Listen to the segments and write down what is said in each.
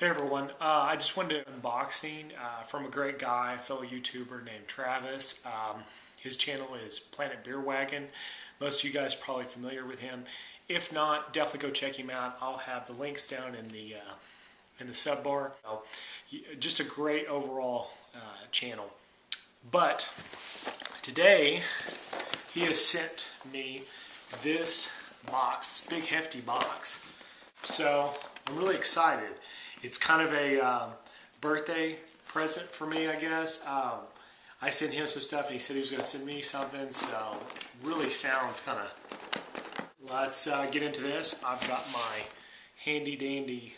Hey everyone, I just wanted to do an unboxing from a great guy, a fellow YouTuber named Travis. His channel is PlanetBierwagen. Most of you guys are probably familiar with him. If not, definitely go check him out. I'll have the links down in the sub bar. So, just a great overall channel. But today he has sent me this box, this big hefty box. So I'm really excited. It's kind of a birthday present for me, I guess. I sent him some stuff and he said he was going to send me something, so really sounds kind of... Let's get into this. I've got my handy dandy,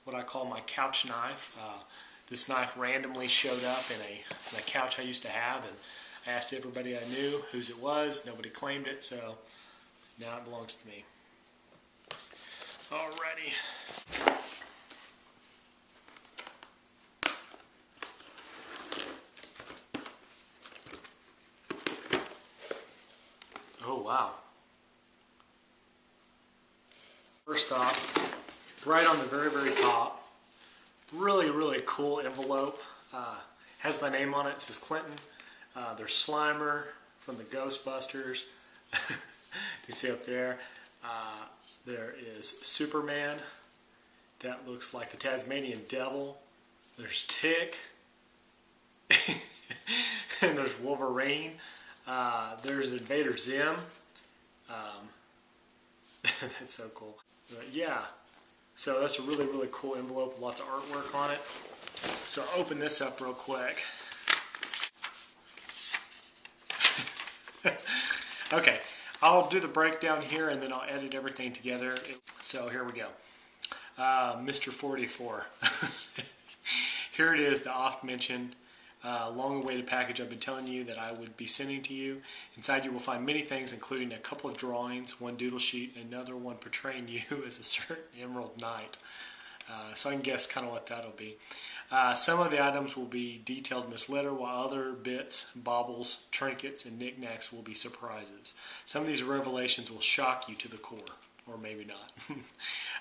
what I call my couch knife. This knife randomly showed up in a couch I used to have, and I asked everybody I knew whose it was. Nobody claimed it, so now it belongs to me. Alrighty. Oh wow. First off, right on the very top, really cool envelope. Has my name on it. It says Clinton. There's Slimer from the Ghostbusters. You see up there. There is Superman. That looks like the Tasmanian Devil. There's Tick. And there's Wolverine. There's Invader Zim. That's so cool. But yeah, so that's a really cool envelope with lots of artwork on it. So I'll open this up real quick. Okay, I'll do the breakdown here and then I'll edit everything together. So here we go. Mr. 44. Here it is, the oft-mentioned long-awaited package I've been telling you that I would be sending to you. Inside you will find many things, including a couple of drawings, one doodle sheet, and another one portraying you as a certain Emerald Knight. So I can guess kind of what that'll be. Some of the items will be detailed in this letter, while other bits, baubles, trinkets, and knickknacks will be surprises. Some of these revelations will shock you to the core, or maybe not.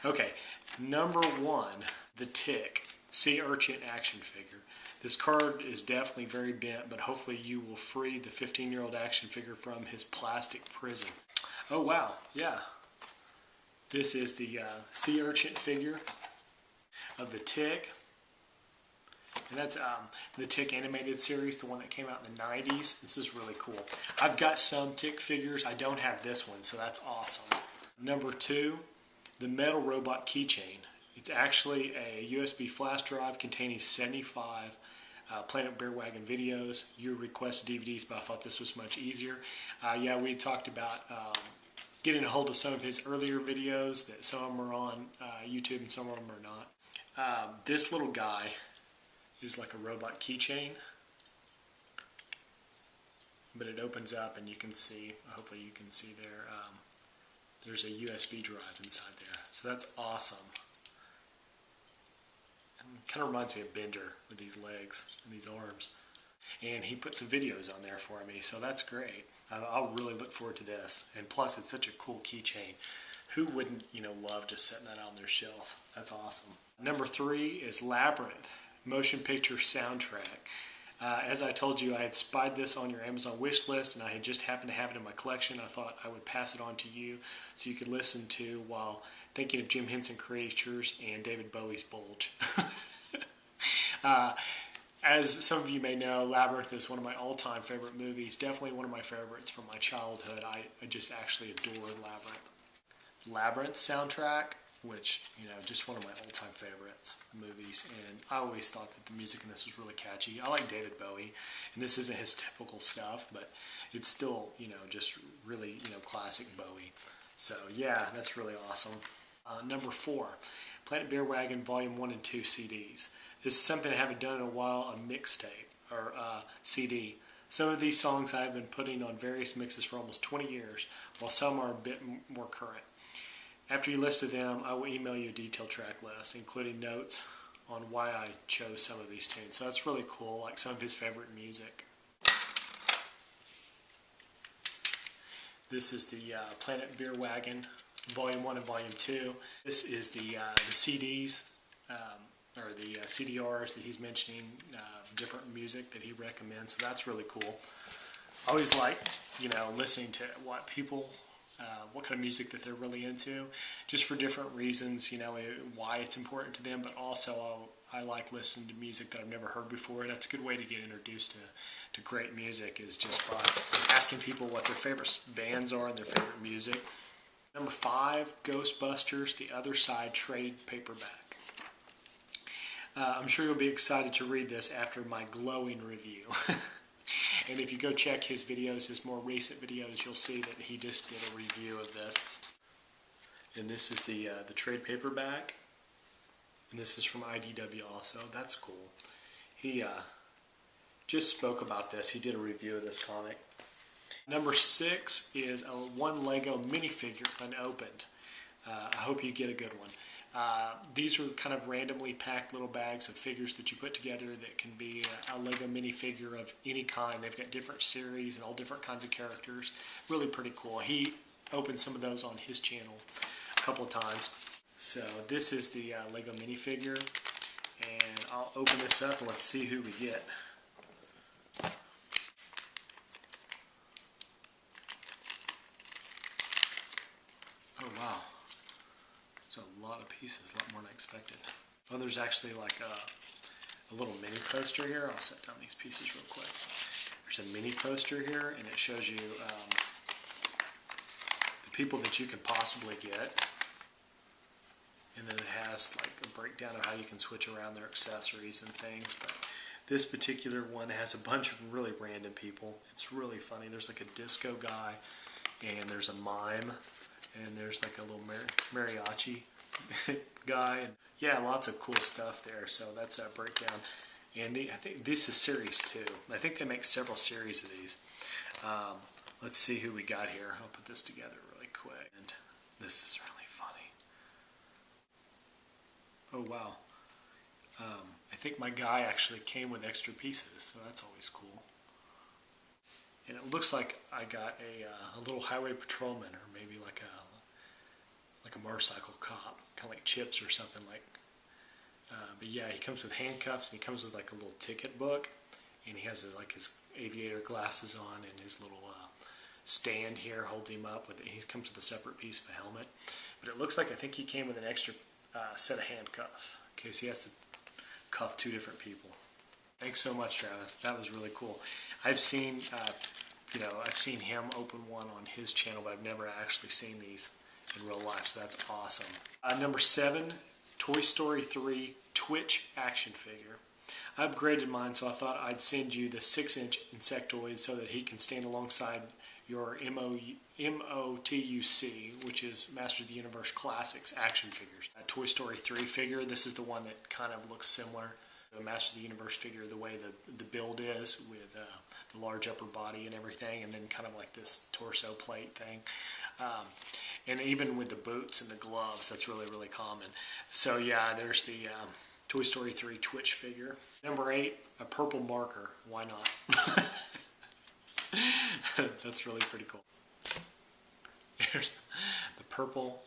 Okay, number one, the Tick Sea Urchin action figure. This card is definitely very bent, but hopefully you will free the 15-year-old action figure from his plastic prison. Oh wow, yeah. This is the Sea Urchin figure of the Tick. And that's the Tick animated series, the one that came out in the 90s. This is really cool. I've got some Tick figures. I don't have this one, so that's awesome. Number two, the metal robot keychain. It's actually a USB flash drive containing 75 PlanetBierwagen videos. You requested DVDs, but I thought this was much easier. Yeah, we talked about getting a hold of some of his earlier videos, that some of them are on YouTube and some of them are not. This little guy is like a robot keychain, but it opens up and you can see, hopefully you can see there, there's a USB drive inside there. So that's awesome. Kind of reminds me of Bender with these legs and these arms. And he put some videos on there for me, so that's great. I'll really look forward to this. And plus, it's such a cool keychain. Who wouldn't, love just setting that on their shelf? That's awesome. Number three is Labyrinth motion picture soundtrack. As I told you, I had spied this on your Amazon wish list, and I had just happened to have it in my collection. I thought I would pass it on to you so you could listen to while thinking of Jim Henson Creatures and David Bowie's Bulge. As some of you may know, Labyrinth is one of my all-time favorite movies. Definitely one of my favorites from my childhood. I just actually adore Labyrinth. Labyrinth soundtrack, which, just one of my all-time favorites movies. And I always thought that the music in this was really catchy. I like David Bowie, and this isn't his typical stuff, but it's still, just really, classic Bowie. So, yeah, that's really awesome. Number four, PlanetBierwagen Volume 1 and 2 CDs. This is something I haven't done in a while, a mixtape, or CD. Some of these songs I have been putting on various mixes for almost 20 years, while some are a bit more current. After you listed them, I will email you a detailed track list, including notes on why I chose some of these tunes. So that's really cool, like some of his favorite music. This is the PlanetBierwagen Volume 1 and Volume 2. This is the CDs or the CDRs that he's mentioning, different music that he recommends. So that's really cool. I always like, listening to what people, what kind of music that they're really into, just for different reasons, why it's important to them, but also I like listening to music that I've never heard before. That's a good way to get introduced to great music, is just by asking people what their favorite bands are and their favorite music. Number 5, Ghostbusters, The Other Side trade paperback. I'm sure you'll be excited to read this after my glowing review. And if you go check his videos, his more recent videos, you'll see that he just did a review of this. And this is the trade paperback. And this is from IDW also. That's cool. He just spoke about this. He did a review of this comic. Number 6 is a one Lego minifigure unopened. I hope you get a good one. These are kind of randomly packed little bags of figures that you put together that can be a Lego minifigure of any kind. They've got different series and all different kinds of characters. Really pretty cool. He opened some of those on his channel a couple of times. So this is the Lego minifigure, and I'll open this up and let's see who we get. Oh wow. So a lot of pieces, a lot more than I expected. Oh, there's actually like a little mini poster here. I'll set down these pieces real quick. There's a mini poster here, and it shows you the people that you can possibly get. And then it has like a breakdown of how you can switch around their accessories and things. But this particular one has a bunch of really random people. It's really funny. There's like a disco guy, and there's a mime, and there's like a little mariachi guy. And yeah, lots of cool stuff there. So that's a breakdown. And I think this is series 2. I think they make several series of these. Let's see who we got here. I'll put this together really quick. And this is really funny. Oh wow. I think my guy actually came with extra pieces, so that's always cool. And it looks like I got a little highway patrolman, or maybe like a motorcycle cop, kind of like Chips or something like. But yeah, he comes with handcuffs, and he comes with like a little ticket book, and he has like his aviator glasses on, and his little stand here holds him up. He comes with a separate piece of a helmet. But it looks like I think he came with an extra set of handcuffs in case he has to cuff 2 different people. Thanks so much, Travis. That was really cool. I've seen him open one on his channel, but I've never actually seen these in real life, so that's awesome. Number 7, Toy Story 3 Twitch action figure. I upgraded mine, so I thought I'd send you the 6-inch Insectoid so that he can stand alongside your M.U.S.C.L.E, which is Master of the Universe Classics action figures. A Toy Story 3 figure, this is the one that kind of looks similar to the Master of the Universe figure, the way the build is, with the large upper body and everything, and then kind of like this torso plate thing. And even with the boots and the gloves, that's really, really common. So yeah, there's the Toy Story 3 Twitch figure. Number 8, a purple marker. Why not? That's really pretty cool. There's the purple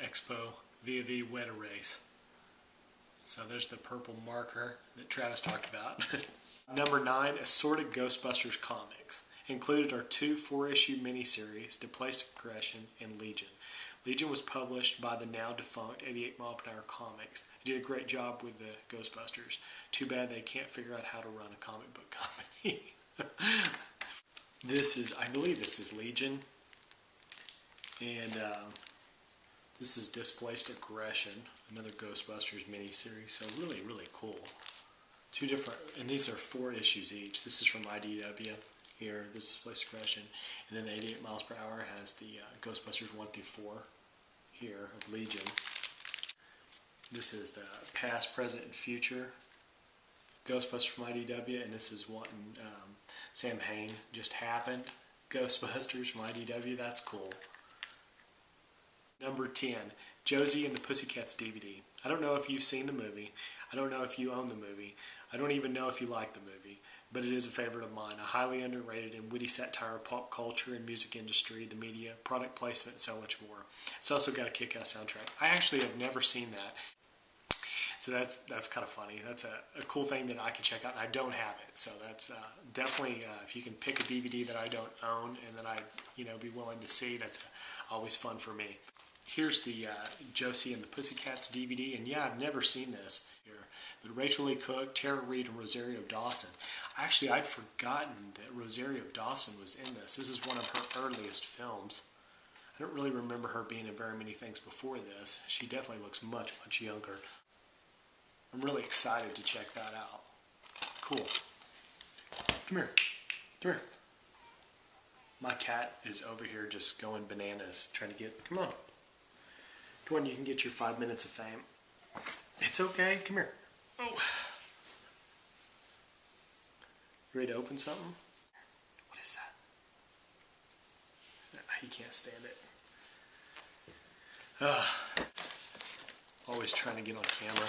Expo VV Wet Erase. So there's the purple marker that Travis talked about. Number 9, Assorted Ghostbusters Comics. Included are 2 4-issue miniseries, Displaced Aggression and Legion. Legion was published by the now defunct 88 Mile Per Hour Comics. They did a great job with the Ghostbusters. Too bad they can't figure out how to run a comic book company. I believe this is Legion, and this is Displaced Aggression, another Ghostbusters miniseries. So really, really cool. 2 different, and these are 4 issues each. This is from IDW here, the Displaced Aggression, and then 88 Miles Per Hour has the Ghostbusters 1 through 4 here of Legion. This is the past, present, and future Ghostbusters from IDW, and this is one Sam Hain just happened. Ghostbusters from IDW, that's cool. Number 10, Josie and the Pussycats DVD. I don't know if you've seen the movie. I don't know if you own the movie. I don't even know if you like the movie, but it is a favorite of mine. A highly underrated and witty satire of pop culture and music industry, the media, product placement, and so much more. It's also got a kick-ass soundtrack. I actually have never seen that. So that's kind of funny. That's a cool thing that I can check out, and I don't have it. So that's definitely, if you can pick a DVD that I don't own and that I'd be willing to see, that's always fun for me. Here's the Josie and the Pussycats DVD, and yeah, I've never seen this here. But Rachel Lee Cook, Tara Reid, and Rosario Dawson. Actually, I'd forgotten that Rosario Dawson was in this. This is one of her earliest films. I don't really remember her being in very many things before this. She definitely looks much, much younger. I'm really excited to check that out. Cool. Come here. Come here. My cat is over here just going bananas, trying to get... Come on. Come on, you can get your 5 minutes of fame. It's okay. Come here. Oh. You ready to open something? What is that? He can't stand it. Always trying to get on camera.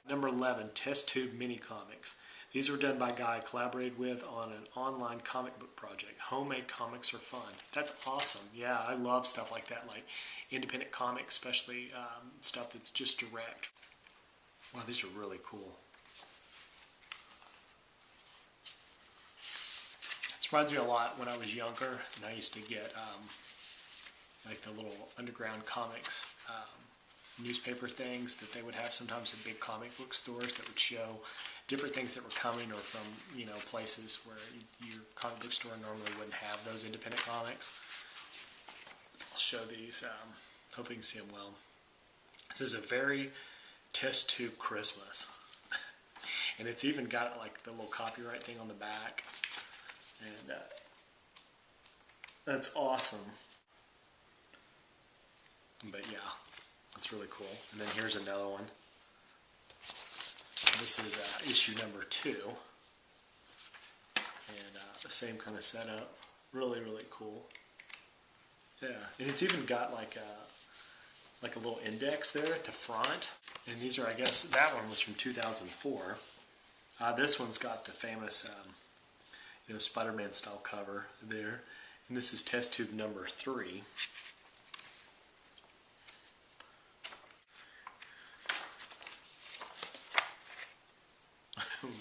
Number 11, Test Tube Mini Comics. These were done by a guy I collaborated with on an online comic book project. Homemade comics are fun. That's awesome. Yeah, I love stuff like that, like independent comics, especially stuff that's just direct. Wow, these are really cool. This reminds me a lot when I was younger, and I used to get like the little underground comics newspaper things that they would have sometimes in big comic book stores that would show different things that were coming, or from places where your comic book store normally wouldn't have those independent comics. I'll show these. Hopefully you can see them well. This is a very Test Tube Christmas, and it's even got like the little copyright thing on the back, and that's awesome. But yeah, that's really cool. And then here's another one. This is issue number 2, and the same kind of setup. Really, really cool. Yeah, and it's even got like a little index there at the front. And these are, I guess, that one was from 2004. This one's got the famous, Spider-Man style cover there. And this is test tube number 3.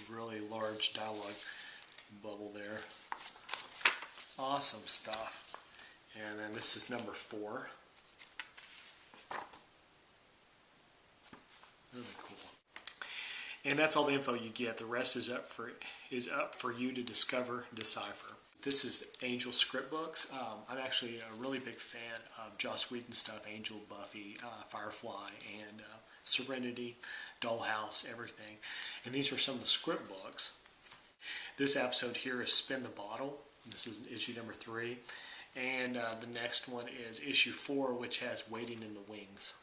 Really large dialogue bubble there. Awesome stuff. And then this is number 4. Really cool. And that's all the info you get. The rest is up for you to discover, decipher. This is Angel script books. I'm actually a really big fan of Joss Whedon stuff, Angel, Buffy, Firefly, and Serenity, Dollhouse, everything. And these are some of the script books. This episode here is Spin the Bottle. This is issue number 3. And the next one is issue 4, which has Waiting in the Wings.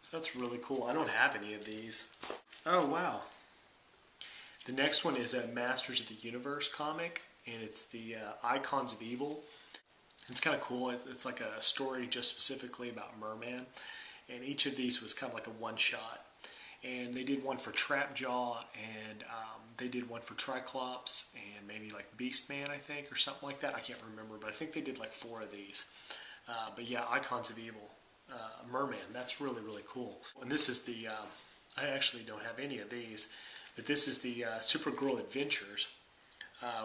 So that's really cool. I don't have any of these. Oh, wow. The next one is a Masters of the Universe comic, and it's the Icons of Evil. It's kind of cool. It's like a story just specifically about Merman, and each of these was kind of like a one-shot. And they did one for Trapjaw, and they did one for Triclops, and maybe like Beastman, I think, or something like that. I can't remember, but I think they did like 4 of these. But yeah, Icons of Evil, Merman, that's really, really cool. And this is the, I actually don't have any of these, but this is the Supergirl Adventures.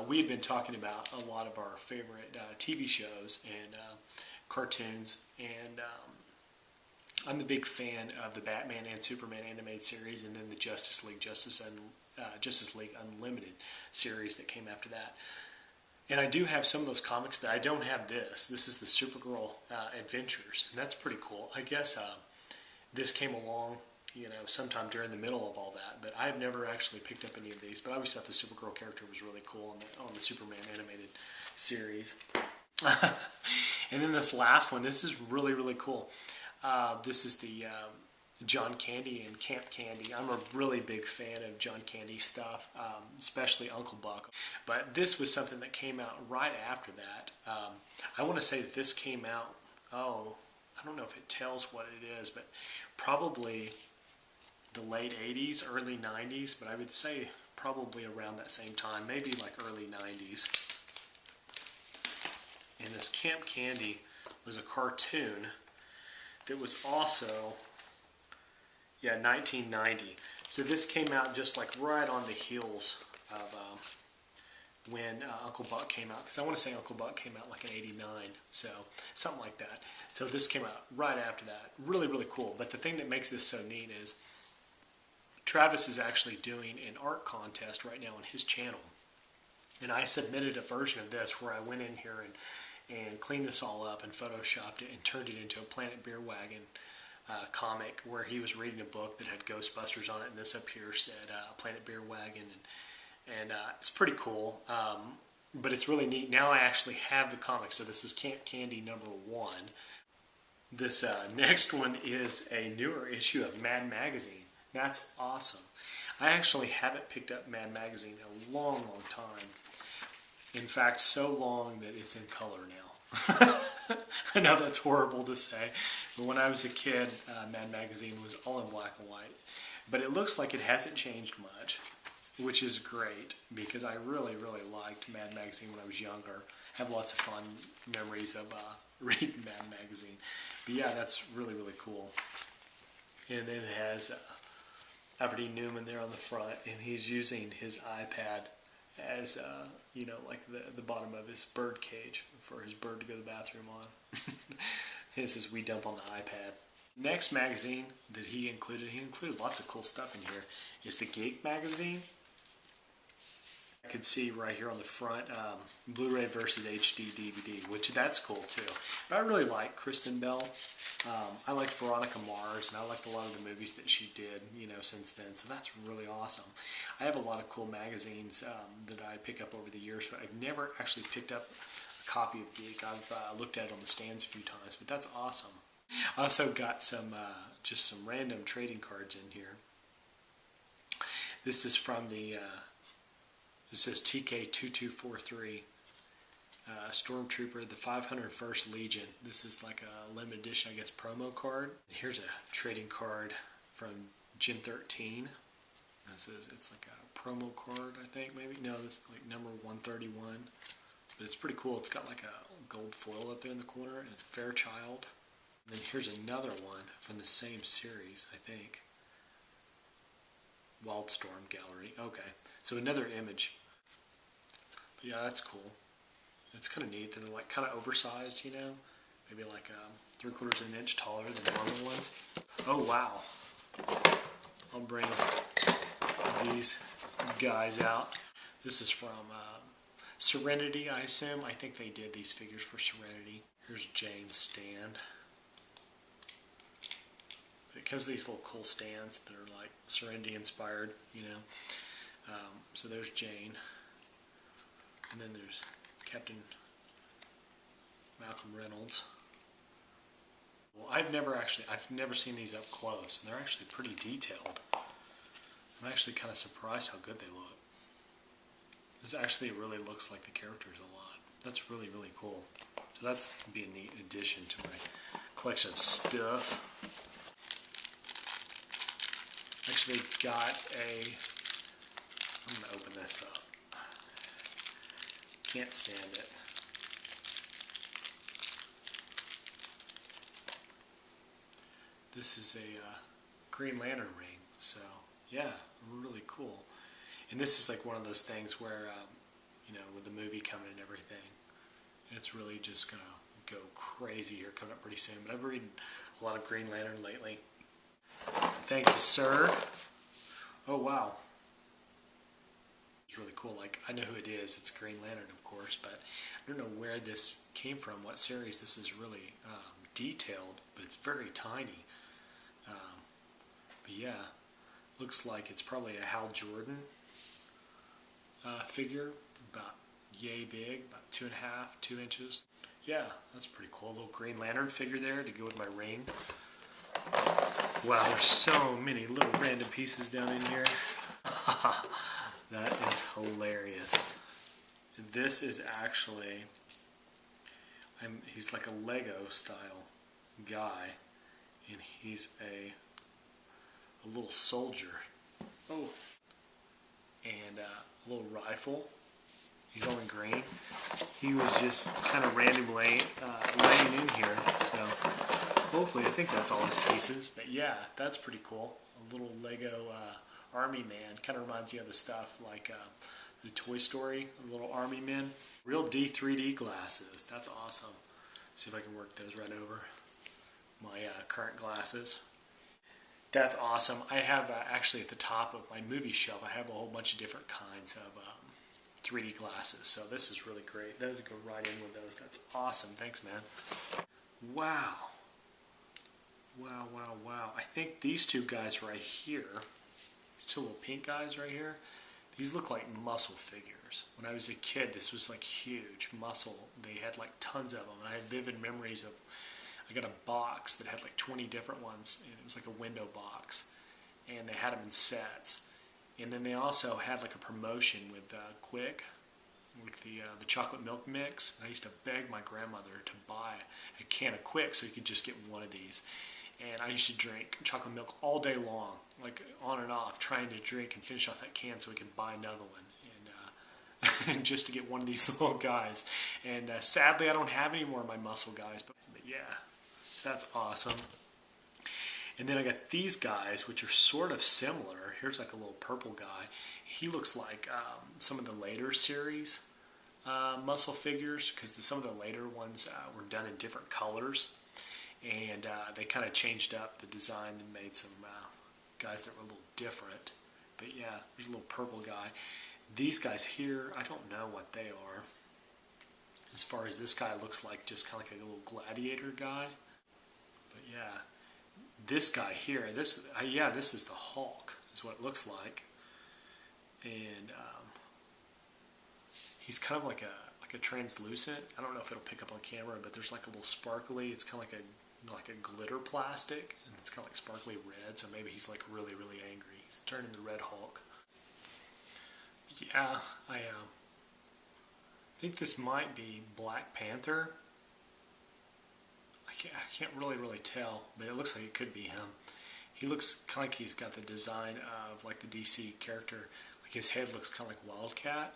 We had been talking about a lot of our favorite TV shows and cartoons, and I'm a big fan of the Batman and Superman animated series, and then the Justice League Unlimited series that came after that. And I do have some of those comics, but I don't have this. This is the Supergirl Adventures, and that's pretty cool. I guess this came along, sometime during the middle of all that, but I've never actually picked up any of these. But I always thought the Supergirl character was really cool on the Superman animated series. And then this last one, this is really, really cool. This is the John Candy and Camp Candy. I'm a really big fan of John Candy stuff, especially Uncle Buck. But this was something that came out right after that. I want to say that this came out, I don't know if it tells what it is, but probably the late 80s, early 90s, but I would say probably around that same time, maybe like early 90s. And this Camp Candy was a cartoon that was also Yeah, 1990. So this came out just like right on the heels of when Uncle Buck came out. Because I want to say Uncle Buck came out like in 89, so something like that. So this came out right after that. Really, really cool. But the thing that makes this so neat is Travis is actually doing an art contest right now on his channel. And I submitted a version of this where I went in here and cleaned this all up and photoshopped it and turned it into a PlanetBierwagen comic where he was reading a book that had Ghostbusters on it, and this up here said PlanetBierwagen, and it's pretty cool. But it's really neat. Now I actually have the comic, so this is Camp Candy #1. This next one is a newer issue of Mad Magazine. That's awesome. I actually haven't picked up Mad Magazine in a long, long time. In fact, so long that it's in color now. I know that's horrible to say, but when I was a kid, Mad Magazine was all in black and white. But it looks like it hasn't changed much, which is great because I really, really liked Mad Magazine when I was younger. I have lots of fun memories of reading Mad Magazine. But yeah, that's really, really cool. And then it has Aberdeen Newman there on the front, and he's using his iPad as, you know, like the bottom of his bird cage for his bird to go to the bathroom on. This is We Dump on the iPad. Next magazine that he included lots of cool stuff in here, is the Geek magazine. I could see right here on the front, Blu-ray versus HD DVD, which that's cool too. But I really like Kristen Bell. I liked Veronica Mars, and I liked a lot of the movies that she did, you know, since then. So that's really awesome. I have a lot of cool magazines that I pick up over the years, but I've never actually picked up a copy of Geek. I've looked at it on the stands a few times, but that's awesome. I also got some just some random trading cards in here. This is from the this says TK2243 Stormtrooper, the 501st Legion. This is like a limited edition, I guess, promo card. Here's a trading card from Gen 13. This is, it's like a promo card, I think, maybe. No, this is like number 131. But it's pretty cool. It's got like a gold foil up there in the corner, and it's Fairchild. And then here's another one from the same series, I think. Wildstorm Gallery. Okay, so another image. But yeah, that's cool. It's kind of neat. They're like kind of oversized, you know, maybe like 3/4 of an inch taller than normal ones. Oh wow! I'll bring these guys out. This is from Serenity, I assume. I think they did these figures for Serenity. Here's Jane's stand. It comes with these little cool stands that are like Serenity inspired, you know. So there's Jane, and then there's Captain Malcolm Reynolds. Well, I've never seen these up close, and they're actually pretty detailed. I'm actually kind of surprised how good they look. This actually really looks like the characters a lot. That's really, really cool. So that's be a neat addition to my collection of stuff. Actually got I'm going to open this up. Can't stand it. This is a Green Lantern ring, so yeah, really cool. And this is like one of those things where, you know, with the movie coming and everything, it's really just going to go crazy here coming up pretty soon. But I've been reading a lot of Green Lantern lately. Thank you, sir. Oh, wow. It's really cool. Like, I know who it is. It's Green Lantern, of course, but I don't know where this came from, what series. This is really detailed, but it's very tiny. But yeah, looks like it's probably a Hal Jordan figure, about yay big, about 2.5, 2 inches. Yeah, that's pretty cool. A little Green Lantern figure there to go with my ring. Wow, there's so many little random pieces down in here. That is hilarious. This is actually, he's like a Lego style guy, and he's a little soldier. Oh, and a little rifle. He's all in green. He was just kind of randomly laying in here, so hopefully, I think that's all his pieces. But yeah, that's pretty cool. little Lego army man. Kind of reminds you of the stuff like the Toy Story, little army men. Real D3D glasses. That's awesome. See if I can work those right over my current glasses. That's awesome. I have actually at the top of my movie shelf, I have a whole bunch of different kinds of 3D glasses. So this is really great. Those go right in with those. That's awesome. Thanks, man. Wow. Wow, wow, wow. I think these two guys right here, these two little pink guys right here, these look like muscle figures. When I was a kid, this was like huge muscle. They had like tons of them. I had vivid memories of, I got a box that had like 20 different ones. And it was like a window box. And they had them in sets. And then they also had like a promotion with Quick, with the chocolate milk mix. And I used to beg my grandmother to buy a can of Quick so you could just get one of these. And I used to drink chocolate milk all day long, like on and off, trying to drink and finish off that can so we could buy another one. And just to get one of these little guys. And sadly, I don't have any more of my muscle guys, but yeah, so that's awesome. And then I got these guys, which are sort of similar. Here's like a little purple guy. He looks like some of the later series muscle figures, because some of the later ones were done in different colors. And they kind of changed up the design and made some guys that were a little different. But yeah, there's a little purple guy. These guys here, I don't know what they are. As far as this guy looks like just kind of like a little gladiator guy. But yeah, this guy here, this is the Hulk, is what it looks like. And he's kind of like a translucent. I don't know if it'll pick up on camera, but there's like a little sparkly. It's kind of like a glitter plastic, and it's kind of like sparkly red. So maybe he's like really, really angry. He's turning the Red Hulk. Yeah, I think this might be Black Panther. I can't really tell, but it looks like it could be him. He looks kind of like he's got the design of like the DC character. Like his head looks kind of like Wildcat,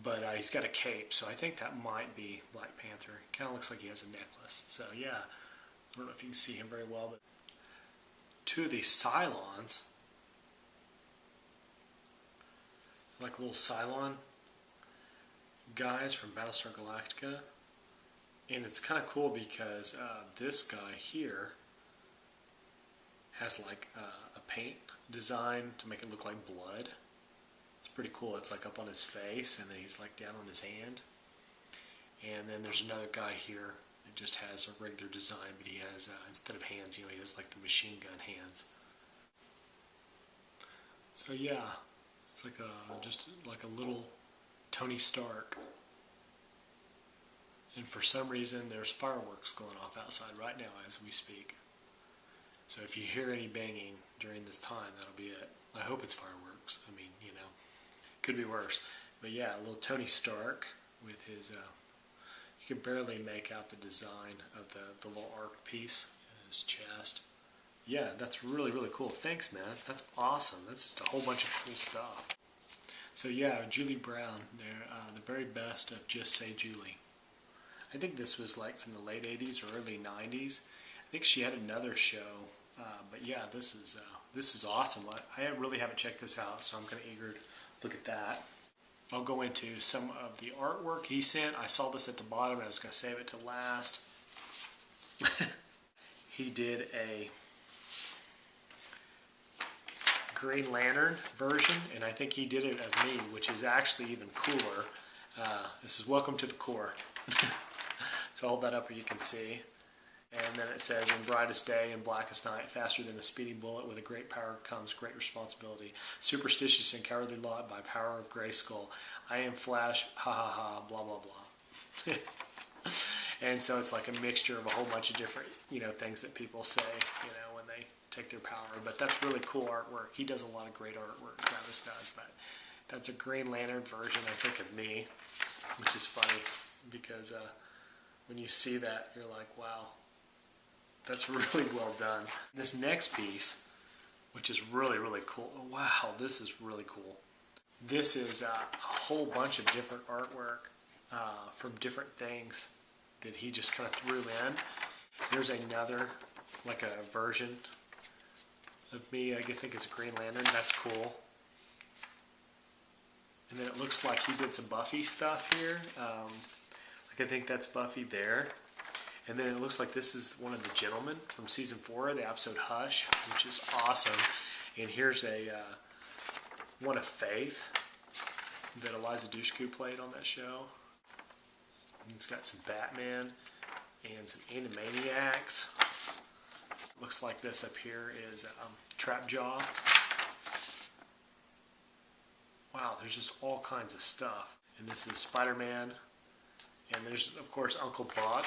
but he's got a cape, so I think that might be Black Panther. It kind of looks like he has a necklace. So yeah, I don't know if you can see him very well, but two of these Cylons, like little Cylon guys from Battlestar Galactica. And it's kind of cool because this guy here has like a paint design to make it look like blood. It's pretty cool. It's like up on his face, and then he's like down on his hand. And then there's another guy here that just has a regular design, but he has, instead of hands, he has like the machine gun hands. So yeah, it's like just like a little Tony Stark. And for some reason, there's fireworks going off outside right now as we speak. So if you hear any banging during this time, that'll be it. I hope it's fireworks. I mean, you know, could be worse. But yeah, a little Tony Stark with his, you can barely make out the design of the little arc piece in his chest. Yeah, that's really, really cool. Thanks, man. That's awesome. That's just a whole bunch of cool stuff. So yeah, Julie Brown, they're the very best of Just Say Julie. I think this was like from the late 80s or early 90s. I think she had another show, but yeah, this is awesome. I really haven't checked this out, so I'm kind of eager to look at that. I'll go into some of the artwork he sent. I saw this at the bottom, and I was going to save it to last. He did a Green Lantern version, and I think he did it of me, which is actually even cooler. This is Welcome to the Core. So hold that up where you can see. And then it says, in brightest day and blackest night, faster than a speeding bullet, with a great power comes great responsibility. Superstitious and cowardly lot by power of Grayskull. I am Flash, ha ha ha, blah blah blah. And so it's like a mixture of a whole bunch of different, things that people say, when they take their power. But that's really cool artwork. He does a lot of great artwork, Travis does. But that's a Green Lantern version, I think, of me, which is funny because when you see that, you're like, wow, that's really well done. This next piece, which is really, really cool. Wow, this is really cool. This is a whole bunch of different artwork from different things that he just kind of threw in. There's another, like a version, of me. I think it's a Green Lantern. That's cool. And then it looks like he did some Buffy stuff here. Like I think that's Buffy there. And then it looks like this is one of the gentlemen from season 4, the episode Hush, which is awesome. And here's a one of Faith that Eliza Dushku played on that show. And it's got some Batman and some Animaniacs. Looks like this up here is Trapjaw. Wow, there's just all kinds of stuff. And this is Spider-Man. And there's, of course, Uncle Buck.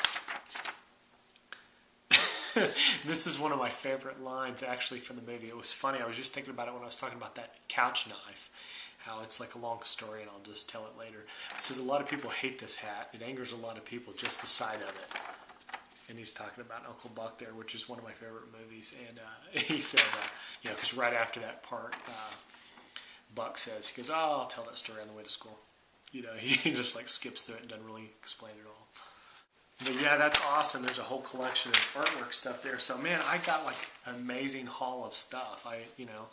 This is one of my favorite lines, actually, from the movie. It was funny. I was just thinking about it when I was talking about that couch knife. How it's like a long story, and I'll just tell it later. It says a lot of people hate this hat. It angers a lot of people, just the sight of it. And he's talking about Uncle Buck there, which is one of my favorite movies. And he said, you know, because right after that part, Buck says, he goes, oh, I'll tell that story on the way to school. You know, he just like skips through it and doesn't really explain it all. But yeah, that's awesome. There's a whole collection of artwork stuff there. So man, I got like an amazing haul of stuff. You know,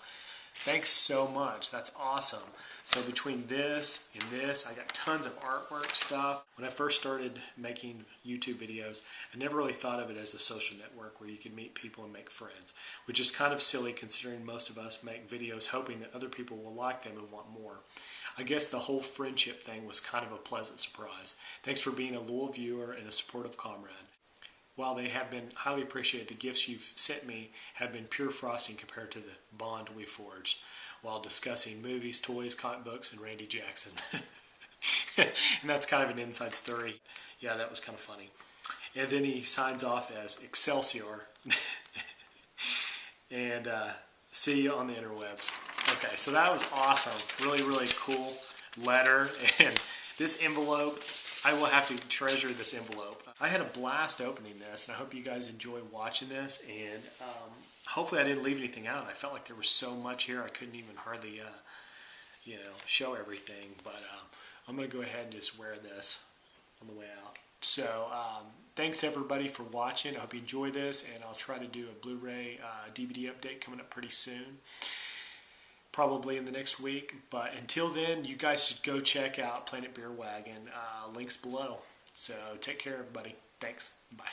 thanks so much. That's awesome. So between this and this, I got tons of artwork stuff. When I first started making YouTube videos, I never really thought of it as a social network where you could meet people and make friends, which is kind of silly considering most of us make videos hoping that other people will like them and want more. I guess the whole friendship thing was kind of a pleasant surprise. Thanks for being a loyal viewer and a supportive comrade. While they have been highly appreciated, the gifts you've sent me have been pure frosting compared to the bond we forged while discussing movies, toys, comic books, and Randy Jackson. And that's kind of an inside story. Yeah, that was kind of funny. And then he signs off as Excelsior. And see you on the interwebs. Okay, so that was awesome. Really, really cool letter. And this envelope, I will have to treasure this envelope. I had a blast opening this, and I hope you guys enjoy watching this. And hopefully I didn't leave anything out. I felt like there was so much here I couldn't even hardly, you know, show everything. But I'm going to go ahead and just wear this on the way out. So thanks everybody for watching. I hope you enjoy this, and I'll try to do a Blu-ray DVD update coming up pretty soon. Probably in the next week. But until then, you guys should go check out Planet Beer Wagon. Links below. So take care, everybody. Thanks. Bye.